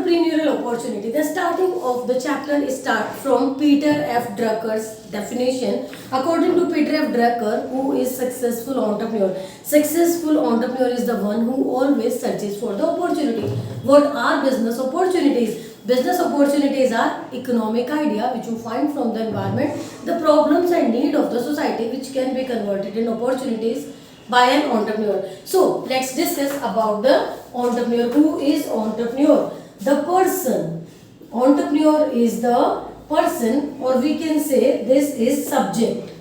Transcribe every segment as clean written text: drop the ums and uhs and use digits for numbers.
entrepreneurial opportunity. The starting of the chapter is start from Peter F. Drucker's definition. According to Peter F. Drucker, who is successful entrepreneur? Successful entrepreneur is the one who always searches for the opportunity. What are business opportunities? Business opportunities are economic idea which you find from the environment, the problems and need of the society which can be converted in opportunities by an entrepreneur. So let's discuss about the entrepreneur. Who is entrepreneur? The person. Entrepreneur is the person, or we can say this is subject.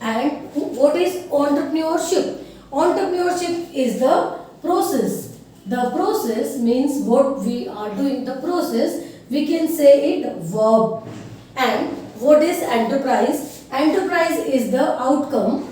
And what is entrepreneurship? Entrepreneurship is the process. The process means what we are doing. The process, we can say it verb. And what is enterprise? Enterprise is the outcome.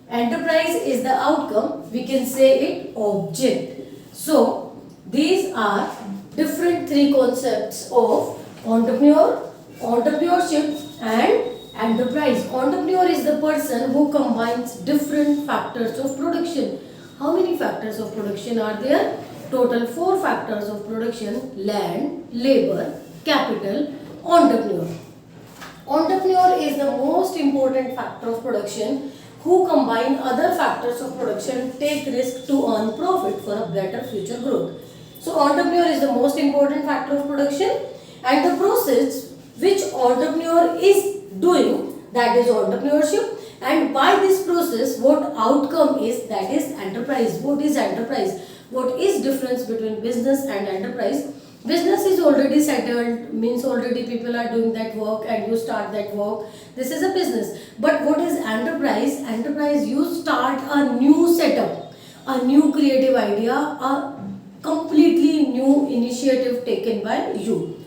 Enterprise is the outcome. We can say it object. So these are different three concepts of entrepreneur, entrepreneurship and enterprise. Entrepreneur is the person who combines different factors of production. How many factors of production are there? Total 4 factors of production: land, labor, capital, entrepreneur. Entrepreneur is the most important factor of production who combine other factors of production, take risk to earn profit for a better future growth. So entrepreneur is the most important factor of production, and the process which entrepreneur is doing, that is entrepreneurship. And by this process, what outcome is, that is enterprise. What is enterprise? What is difference between business and enterprise? Business is already settled, means already people are doing that work and you start that work. This is a business. But what is enterprise? Enterprise, you start a new setup, a new creative idea, a completely new initiative taken by you.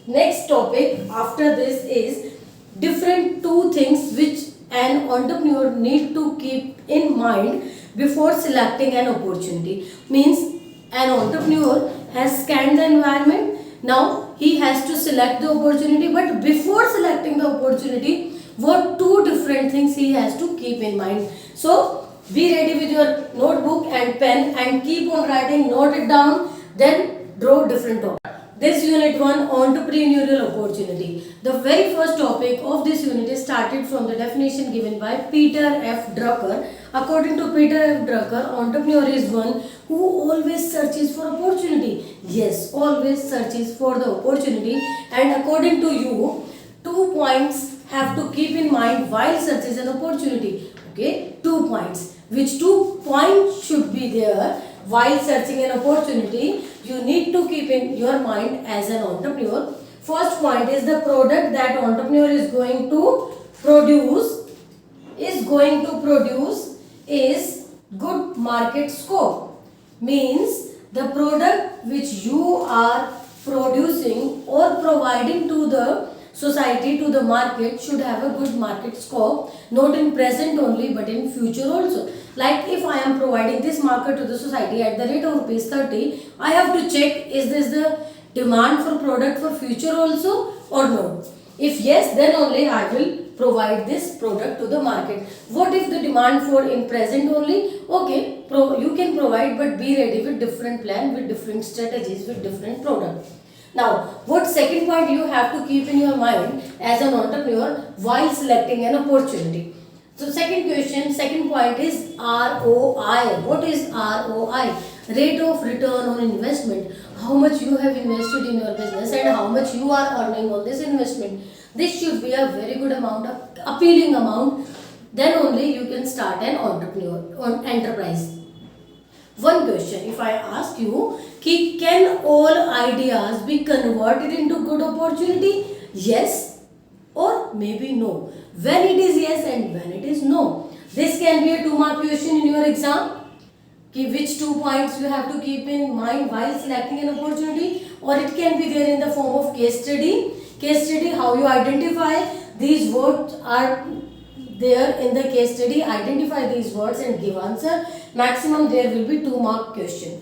Next topic after this is different 2 things which an entrepreneur need to keep in mind before selecting an opportunity. Means an entrepreneur has scanned the environment. Now he has to select the opportunity, but before selecting the opportunity, what 2 different things he has to keep in mind. So be ready with your notebook and pen and keep on writing, note it down, then draw different topics. This unit 1, entrepreneurial opportunity. The very first topic of this unit is started from the definition given by Peter F. Drucker. According to Peter F. Drucker, entrepreneur is one who always searches for opportunity. Yes, always searches for the opportunity. And according to you, 2 points have to keep in mind while searching an opportunity. Okay, 2 points. Which 2 points should be there while searching an opportunity? You need to keep in your mind as an entrepreneur. First point is the product that entrepreneur is going to produce is good market scope. Means the product which you are producing or providing to the society, to the market, should have a good market scope, not in present only but in future also. Like if I am providing this market to the society at the rate of rupees 30, I have to check, is this the demand for product for future also or no? If yes, then only I will provide this product to the market. What if the demand for in present only? Okay, you can provide, but be ready with different plan, with different strategies, with different product. Now, what second point you have to keep in your mind as an entrepreneur while selecting an opportunity? So second point is ROI. What is ROI? Rate of return on investment. How much you have invested in your business and how much you are earning on this investment. This should be a very good amount, of appealing amount. Then only you can start an entrepreneur or enterprise. One question, if I ask you, can all ideas be converted into good opportunity? Yes or maybe no. When it is yes and when it is no. This can be a 2-mark question in your exam. Which 2 points you have to keep in mind while selecting an opportunity, or it can be there in the form of case study. Case study, how you identify these words are there in the case study. Identify these words and give answer. Maximum there will be 2-mark question.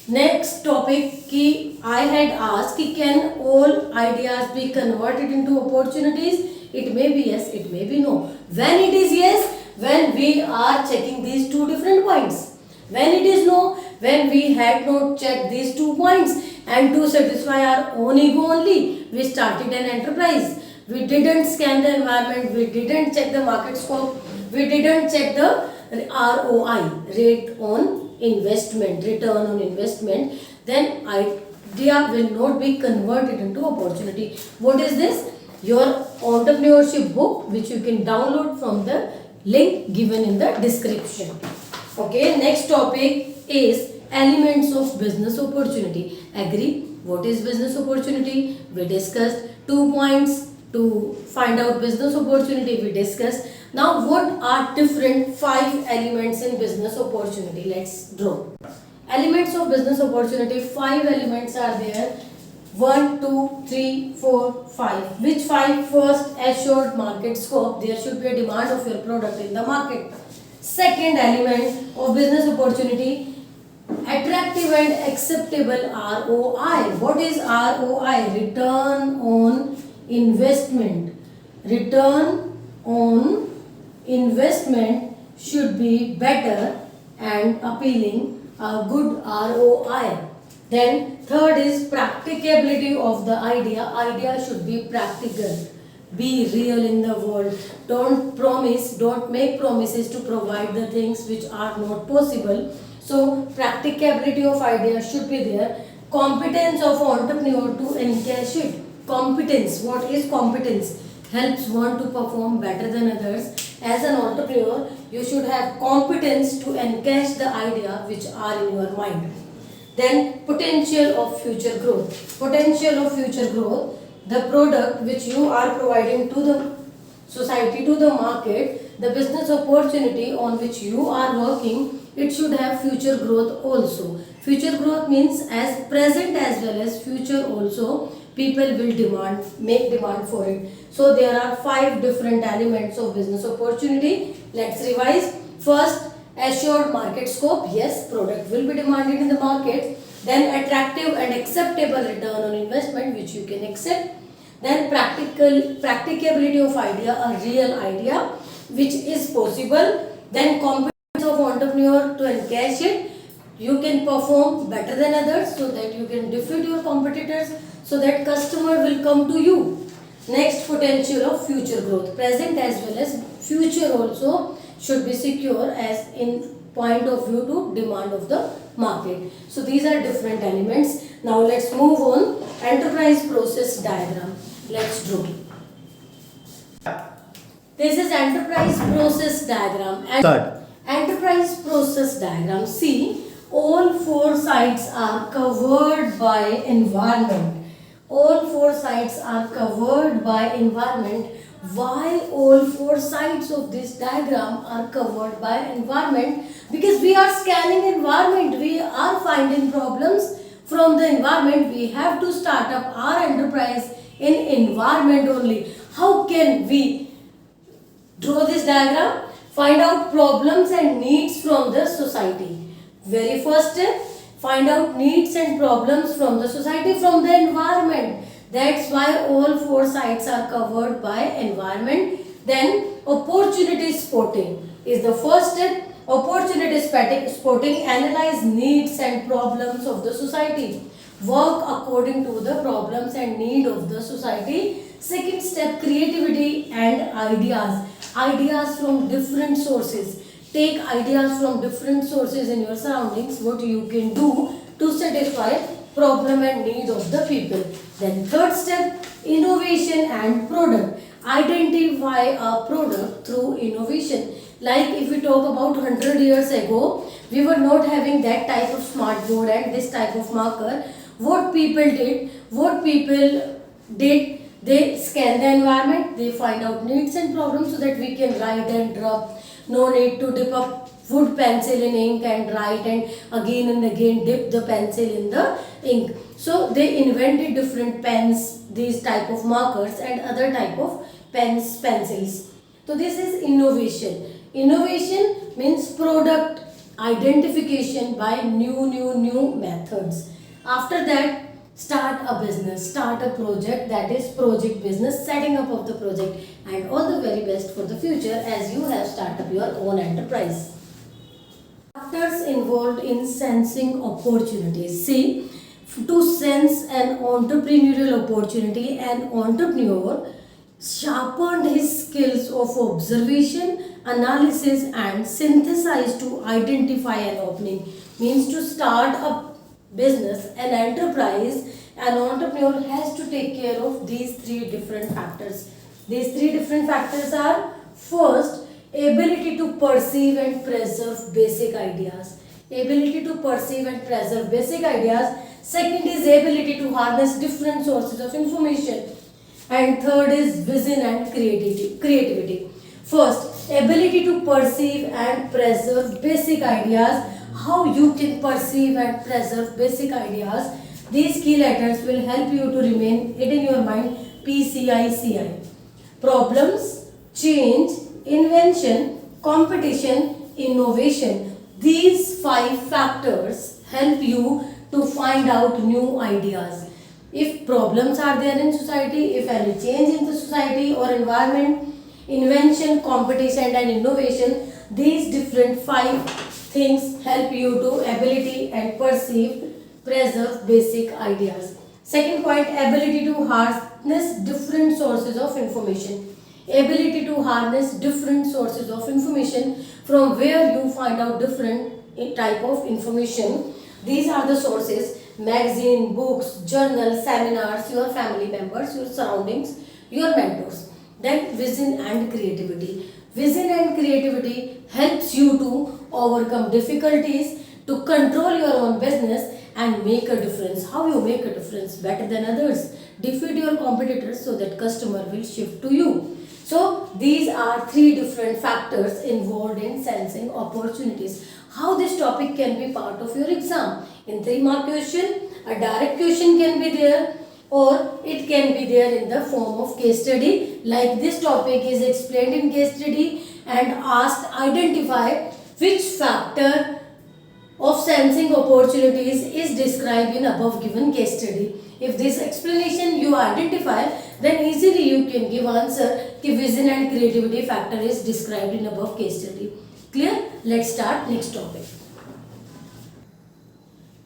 Next topic, I had asked, can all ideas be converted into opportunities? It may be yes, it may be no. When it is yes, when we are checking these 2 different points. When it is no, when we had not checked these 2 points, and to satisfy our own ego only, we started an enterprise. We didn't scan the environment, we didn't check the market scope, we didn't check the ROI, rate on investment, return on investment. Then idea will not be converted into opportunity. What is this? Your entrepreneurship book, which you can download from the link given in the description. Okay, next topic is elements of business opportunity. Agree? What is business opportunity? We discussed 2 points to find out business opportunity. We discussed. Now, what are different 5 elements in business opportunity? Let's draw. Elements of business opportunity, 5 elements are there. 1, 2, 3, 4, 5. Which 5? First, assured market scope. There should be a demand of your product in the market. Second element of business opportunity, attractive and acceptable ROI. What is ROI? Return on investment. Return on investment should be better and appealing, a good ROI. Then third is practicability of the idea. Idea should be practical. Be real in the world. Don't make promises to provide the things which are not possible. So practicability of idea should be there. Competence of entrepreneur to encash it. Competence. What is competence? Helps one to perform better than others. As an entrepreneur, you should have competence to encash the idea which are in your mind. Then potential of future growth. Potential of future growth. The product which you are providing to the society, to the market, the business opportunity on which you are working, it should have future growth also. Future growth means as present as well as future also, people will make demand for it. So there are 5 different elements of business opportunity. Let's revise. First, assured market scope. Yes, product will be demanded in the market. Then attractive and acceptable return on investment, which you can accept. Then practicability of idea, a real idea which is possible. Then competence of entrepreneur to encash it. You can perform better than others so that you can defeat your competitors, so that customer will come to you. Next, potential of future growth. Present as well as future also should be secure as in point of view to demand of the market. So these are different elements. Now let's move on. Enterprise process diagram. Let's draw. This is enterprise process diagram. And enterprise process diagram. See, all 4 sides are covered by environment. All 4 sides are covered by environment. Why all 4 sides of this diagram are covered by environment? Because we are scanning environment. We are finding problems from the environment. We have to start up our enterprise in environment only. How can we draw this diagram? Find out problems and needs from the society. Very first step, find out needs and problems from the society, from the environment. That's why all 4 sides are covered by environment. Then opportunity spotting is the first step. Opportunity spotting, analyze needs and problems of the society. Work according to the problems and need of the society. Second step, creativity and ideas. Ideas from different sources. Take ideas from different sources in your surroundings, what you can do to satisfy problem and need of the people. Then third step, innovation and product. Identify a product through innovation. Like if we talk about 100 years ago, we were not having that type of smart board and this type of marker. What people did, they scan the environment, they find out needs and problems so that we can write and rub. No need to dip up wood pencil in ink and write and again dip the pencil in the ink. So they invented different pens, these type of markers and other type of pens, pencils. So this is innovation. Innovation means product identification by new methods. After that, start a business, start a project, that is project business, setting up of the project, and all the very best for the future as you have started up your own enterprise. Factors involved in sensing opportunities. See, to sense an entrepreneurial opportunity, an entrepreneur sharpened his skills of observation, analysis, and synthesis to identify an opening. Means to start a business, an enterprise, an entrepreneur has to take care of these three different factors. These three different factors are: first, ability to perceive and preserve basic ideas. Ability to perceive and preserve basic ideas. Second is ability to harness different sources of information. And third is vision and creativity. First, ability to perceive and preserve basic ideas. How you can perceive and preserve basic ideas. These key letters will help you to remain it in your mind. PCICI. Problems, change, invention, competition, innovation. These five factors help you to find out new ideas. If problems are there in society, if any change in the society or environment, invention, competition and innovation, these different five things help you to ability and perceive, preserve basic ideas. Second point, ability to harness different sources of information. Ability to harness different sources of information, from where you find out different type of information. These are the sources: magazine, books, journals, seminars, your family members, your surroundings, your mentors. Then vision and creativity. Vision and creativity helps you to overcome difficulties, to control your own business and make a difference. How you make a difference? Better than others. Defeat your competitors so that customer will shift to you. So these are three different factors involved in sensing opportunities. How this topic can be part of your exam. In 3-mark question, a direct question can be there, or it can be there in the form of case study. Like this topic is explained in case study and asked identify which factor of sensing opportunities is described in above given case study. If this explanation you identify, then easily you can give answer कि vision and creativity factor is described in above case study. Clear? Let's start next topic.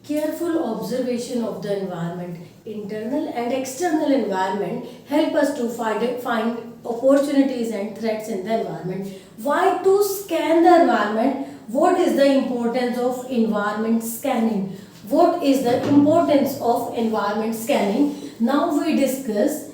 Careful observation of the environment. Internal and external environment help us to find opportunities and threats in the environment. Why to scan the environment? What is the importance of environment scanning? What is the importance of environment scanning? Now we discuss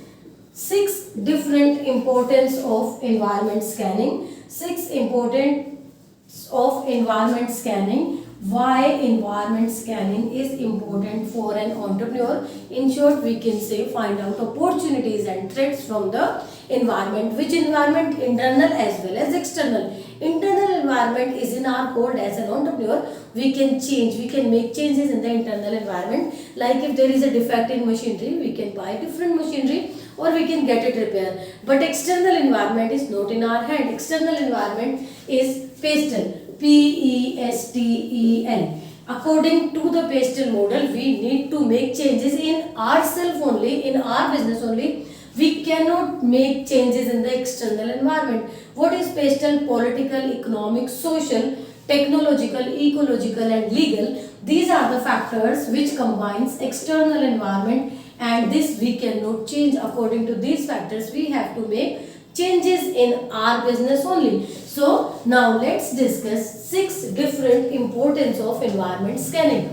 6 different importance of environment scanning. 6 importance of environment scanning. Why environment scanning is important for an entrepreneur. In short, we can say find out opportunities and threats from the environment. Which environment? Internal as well as external. Internal environment is in our hold as an entrepreneur. We can change, we can make changes in the internal environment. Like if there is a defect in machinery, we can buy different machinery or we can get it repaired. But external environment is not in our hand. External environment is PESTEL. PESTEL. According to the PESTEL model, we need to make changes in ourselves only, in our business only. We cannot make changes in the external environment. What is PESTEL? Political, economic, social, technological, ecological and legal. These are the factors which combines external environment, and this we cannot change. According to these factors, we have to make changes in our business only. So now let's discuss 6 different importance of environment scanning.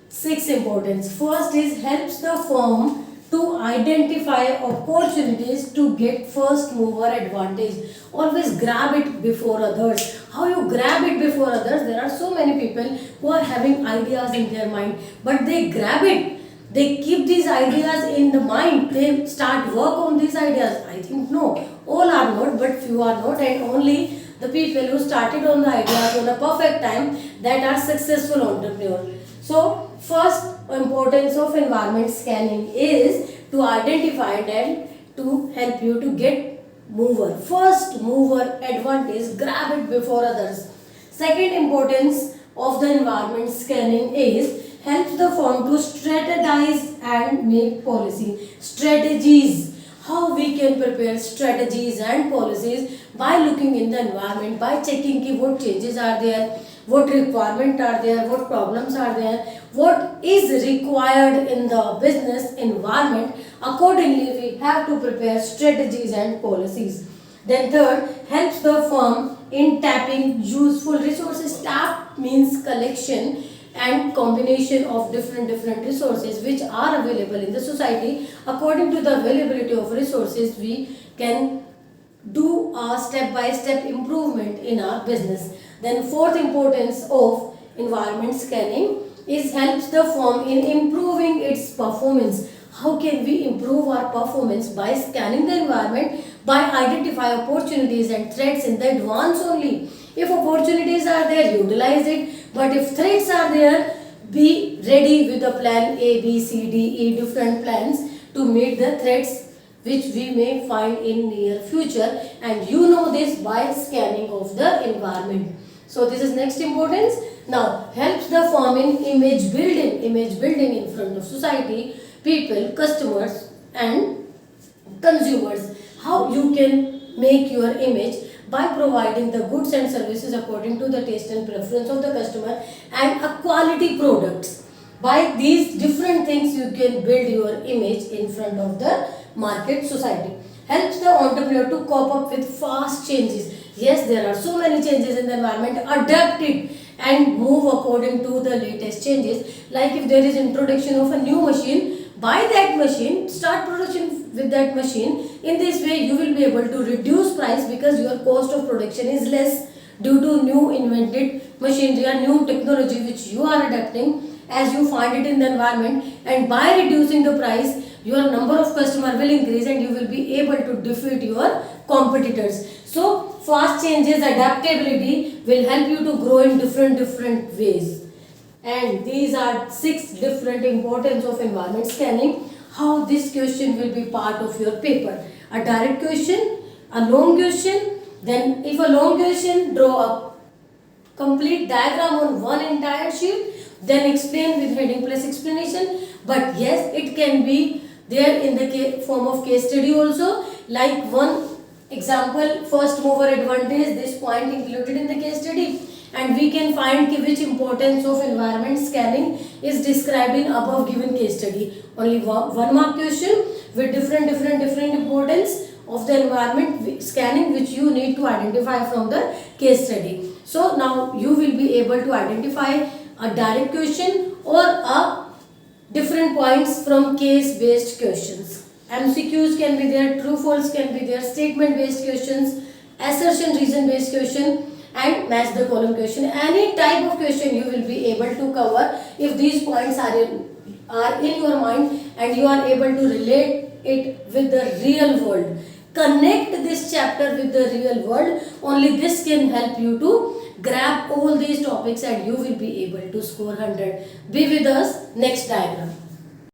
6 importance. First is helps the firm to identify opportunities to get first mover advantage. Always grab it before others. How you grab it before others? There are so many people who are having ideas in their mind, but they grab it. They keep these ideas in the mind. They start work on these ideas. I think no, all are not, but few are not, and only the people who started on the ideas on a perfect time, that are successful entrepreneurs. So first importance of environment scanning is to identify and to help you to get mover. First mover advantage, grab it before others. Second importance of the environment scanning is helps the firm to strategize and make policy. Strategies. how we can prepare strategies and policies by looking in the environment, by checking ki what changes are there, what requirements are there, what problems are there, what is required in the business environment. Accordingly, we have to prepare strategies and policies. Then third, helps the firm in tapping useful resources. Tap means collection and combination of different resources which are available in the society. According to the availability of resources, we can do a step by step improvement in our business. Then fourth importance of environment scanning is helps the firm in improving its performance. How can we improve our performance? By scanning the environment, by identify opportunities and threats in the advance only. If opportunities are there, utilize it, but if threats are there, be ready with a plan A, B, C, D, E, different plans to meet the threats which we may find in near future, and you know this by scanning of the environment. So this is next importance. Now helps the firm in image building in front of society, people, customers and consumers. How you can make your image? By providing the goods and services according to the taste and preference of the customer and a quality products. By these different things you can build your image in front of the market society. Helps the entrepreneur to cope up with fast changes. Yes, there are so many changes in the environment. Adapt it and move according to the latest changes. Like if there is introduction of a new machine, buy that machine, start production with that machine. In this way you will be able to reduce price because your cost of production is less due to new invented machinery or new technology which you are adapting as you find it in the environment, and by reducing the price your number of customer will increase and you will be able to defeat your competitors. So fast changes, adaptability will help you to grow in different ways. And these are 6 different importance of environment scanning. How this question will be part of your paper: a direct question, a long question. Then if a long question, draw a complete diagram on one entire sheet, then explain with heading plus explanation. But yes, it can be there in the form of case study also, like one example, first mover advantage, this point included in the case study, and we can find which importance of environment scanning is described in above given case study. Only one mark question with different importance of the environment scanning which you need to identify from the case study. So now you will be able to identify a direct question or a different points from case based questions. MCQs can be there, true false can be there, statement based questions, assertion reason based question and match the column question. Any type of question you will be able to cover if these points are in your mind and you are able to relate it with the real world. Connect this chapter with the real world. Only this can help you to grab all these topics and you will be able to score 100. Be with us. Next diagram.